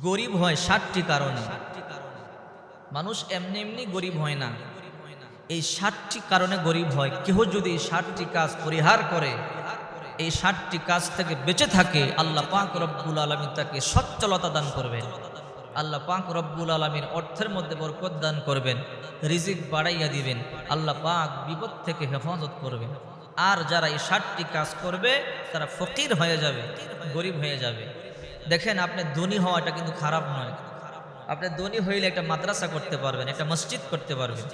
গরিব হয় 60টি কারণে। মানুষ এমনি এমনি গরিব হয় না, এই 60টি কারণে গরিব হয়। কেউ যদি 60টি কাজ পরিহার করে, এই 60টি কাজ থেকে বেঁচে থাকে, আল্লাহ পাক রব্বুল আলামিন তাকে সচ্ছলতা দান করবেন। আল্লাহ পাক রব্বুল আলামিন অর্থের মধ্যে বরকত দান করবেন, রিজিক বাড়াইয়া দিবেন, আল্লাহ পাক বিপদ থেকে হেফাজত করবেন। আর যারা এই 60টি কাজ করবে তারা ফকির হয়ে যাবে, গরিব হয়ে যাবে। দেখেন, আপনি ধনী হওয়াটা কিন্তু খারাপ নয়। আপনি ধনী হইলে একটা মাদ্রাসা করতে পারবেন, একটা মসজিদ করতে পারবেন।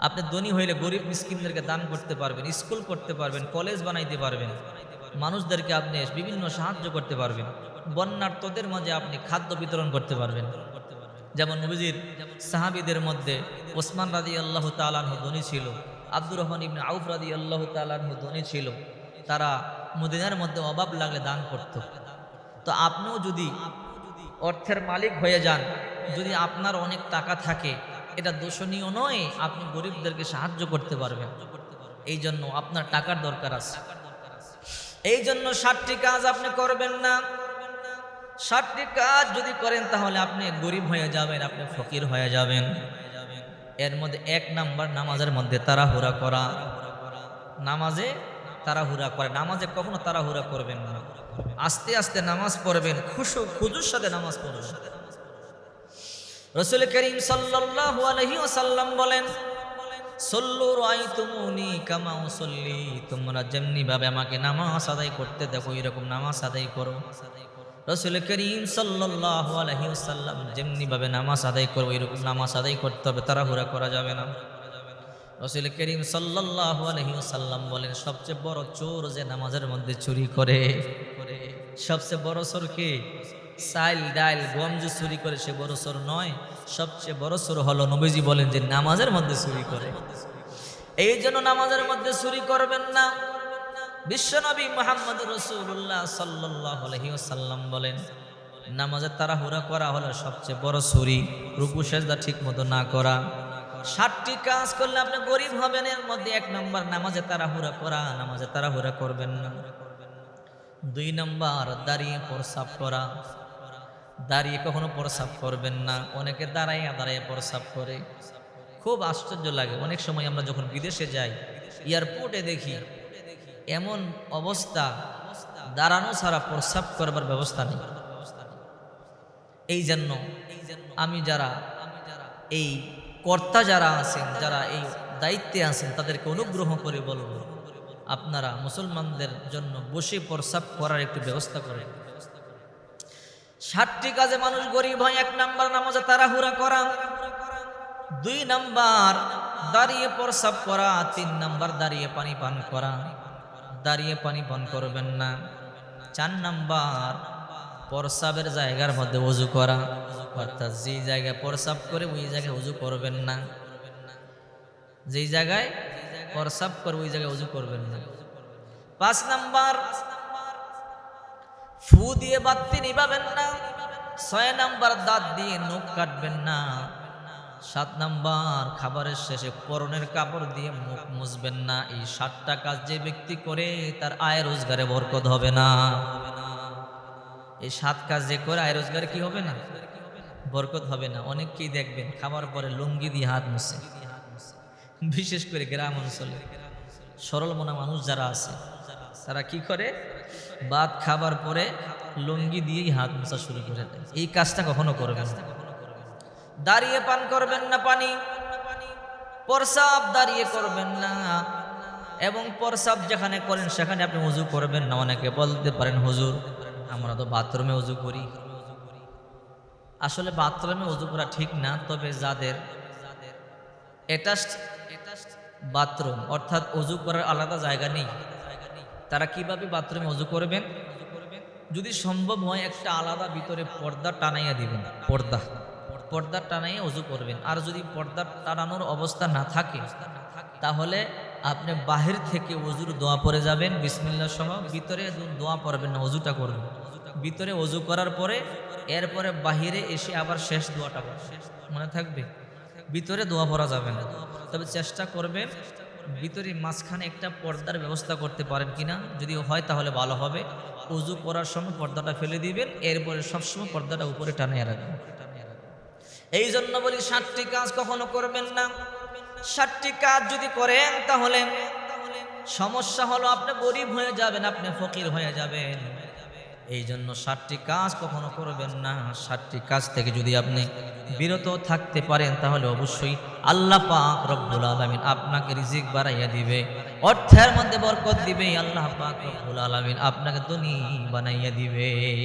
আপনি ধনী হইলে গরিব মিসকিনদেরকে দান করতে পারবেন, স্কুল করতে পারবেন, কলেজ বানাইতে পারবেন, মানুষদেরকে আপনি বিভিন্ন সাহায্য করতে পারবেন। বন্যার্তদের মাঝে আপনি খাদ্য বিতরণ করতে পারবেন। যেমন নবীজির সাহাবীদের মধ্যে ওসমান রাদিয়াল্লাহু তাআলা আনহু ধনী ছিল, আব্দুর রহমান ইবনে আউফ রাদিয়াল্লাহু তাআলা আনহু ধনী ছিল। তারা মদিনার মধ্যে অভাব লাগলে দান করত। তো আপনিও যদি অর্থের মালিক হয়ে যান, যদি আপনার অনেক টাকা থাকে, এটা দোষণীয় নয়, আপনি গরিবদেরকে সাহায্য করতে পারবেন। এই জন্য আপনার টাকার দরকার আছে। এই জন্য 60টি কাজ আপনি করবেন না। 60টি কাজ যদি করেন তাহলে আপনি গরিব হয়ে যাবেন, আপনি ফকির হয়ে যাবেন। এর মধ্যে 1 নাম্বার, নামাজের মধ্যে তাড়াহুড়া করা। নামাজে তাড়াহুড়া করে, নামাজে কখনো তাড়াহুড়া করবেন না। আস্তে আস্তে নামাজ পড়বেন, খুজুর সাথে নামাজ পড়বেন। রাসূল করিম সাল্লাল্লাহু আলাইহি ওয়াসাল্লাম বলেন, সল্লু রাআইতুমুনি কামা উসাল্লি, তোমরা যেমনি ভাবে আমাকে নামাজ আদায় করতে দেখো এরকম নামাজ আদায় করো। রাসূল করিম সাল্লাল্লাহু আলাইহি ওয়াসাল্লাম যেমনি ভাবে নামাজ আদায় করো এরকম নামাজ আদায় করতে হবে, তাড়াহুড়া করা যাবে না। রাসূল করিম সাল্লাল্লাহু আলাইহি ওয়াসাল্লাম বলেন, সবচেয়ে বড় চোর যে নামাজের মধ্যে চুরি করে। সবচেয়ে বড় চোর কে? চাল ডাল গম যে চুরি করে সে বড় চোর নয়, সবচেয়ে বড় চোর হলো নবীজি বলেন যে নামাজের মধ্যে চুরি করে। এই জন্য নামাজের মধ্যে চুরি করবেন না। বিশ্বনবী মুহাম্মদ রাসূলুল্লাহ সাল্লাল্লাহু আলাইহি ওয়াসাল্লাম বলেন, নামাজে তাড়াহুড়া করা হলো সবচেয়ে বড় চুরি, রুকু সিজদা ঠিক মতো না করা। 60টি কাজ করলে আপনি গরিব হবেন। এর মধ্যে 1 নাম্বার নামাজে তাড়াহুড়া করা, নামাজে তাড়াহুড়া করবেন না। 2 নাম্বার দাঁড়িয়ে প্রস্রাব করা, দাঁড়িয়ে কখনো প্রস্রাব করবেন না। অনেকে দাঁড়াইয়া দাঁড়াইয়া প্রস্রাব করে, খুব আশ্চর্য লাগে। অনেক সময় আমরা যখন বিদেশে যাই, এয়ারপোর্টে দেখি এমন অবস্থা, দাঁড়ানো ছাড়া প্রস্রাব করবার ব্যবস্থা নেই। এই জন্য আমি যারা এই কর্তা যারা আছেন, যারা এই দায়িত্বে আছেন, তাদেরকে অনুগ্রহ করে বলব, আপনারা মুসলমানদের জন্য বসে প্রস্রাব করার একটু ব্যবস্থা করেন। 60টি কাজে মানুষ গরিব হয়। 1 নাম্বার নামাজে তাড়াহুড়া করা, 2 নাম্বার দাঁড়িয়ে প্রস্রাব করা, 3 নাম্বার দাঁড়িয়ে পানি পান করা, দাঁড়িয়ে পানি পান করবেন না। 4 নাম্বার প্রস্রাবের জায়গার মধ্যে ওযু করা, অর্থাৎ যেই জায়গায় প্রস্রাব করে ওই জায়গায় ওযু করবেন না। যেই জায়গায় প্রস্রাব করে ওই জায়গায় ওযু করবেন না। 5 নাম্বার ফু দিয়ে বাতি নিভাবেন না। 6 নাম্বার দাঁত দিয়ে নখ কাটবেন না। 7 নাম্বার খাবারের শেষে পরনের কাপড় দিয়ে মুখ মুছবেন না। এই 7টা কাজ যে ব্যক্তি করে তার আয় রোজগারে বরকত হবে না। এই 7 কাজ যে করে আয় রোজগারে কি হবে না? বরকত হবে না। অনেককেই দেখবেন খাবার পরে লুঙ্গি দিয়ে হাত মুছে, বিশেষ করে গ্রাম অঞ্চলে সরল মনা মানুষ যারা আছে তারা কি করে, ভাত খাবার পরে লুঙ্গি দিয়েই হাত মোছা শুরু করে দেয়। এই কাজটা কখনো করবেন না। দাঁড়িয়ে পান করবেন না পানি, প্রস্রাব দাঁড়িয়ে করবেন না, এবং প্রস্রাব যেখানে করেন সেখানে আপনি ওযু করবেন না। অনেকে বলতে পারেন, হুজুর আমরা তো বাথরুমে ওযু করি। আসলে বাথরুমে ওযু করা ঠিক না, তবে যাদের অ্যাটাচড বাথরুম অর্থাৎ ওযু করার আলাদা জায়গা নেই, তারা কিভাবে বাথরুমে ওযু করবেন? যদি সম্ভব হয় একটা আলাদা ভিতরে পর্দা টানাইয়া দিবেন, পর্দা টানাইয়া ওযু করবেন। আর যদি পর্দা টানানোর অবস্থা না থাকে তাহলে আপনি বাহির থেকে ওযুর দোয়া পড়ে যাবেন বিসমিল্লাহ সহ, ভিতরে দোয়া পড়বেন না, ওযুটা করবেন। ভিতরে ওযু করার পরে এরপরে বাহিরে এসে আবার শেষ দোয়াটা পড়বেন, মনে থাকবে। ভিতরে দোয়া পড়া যাবে না, তবে চেষ্টা করবেন ভিতরে মাঝখানে একটা পর্দার ব্যবস্থা করতে পারেন কিনা। যদি হয় তাহলে ভালো হবে, উজু করার সময় পর্দাটা ফেলে দিবেন, এরপরে সবসময় পর্দাটা উপরে টানিয়ে রাখবেন। এই জন্য বলি 7টি কাজ কখনো করবেন না। 7টি কাজ যদি করেন তাহলে সমস্যা হলো আপনি গরিব হয়ে যাবেন, আপনি ফকির হয়ে যাবেন। এই জন্য 7টি কাজ কখনো করবেন না। 7টি কাজ থেকে যদি আপনি বিরত থাকতে পারেন তাহলে অবশ্যই আল্লাহ পাক রব্বুল আলামিন আপনাকে রিজিক বাড়াইয়া দিবে, অর্থের মধ্যে বরকত দিবে। আল্লাহ পাক রব্বুল আলামিন আপনাকে ধনী বানাইয়া দিবে।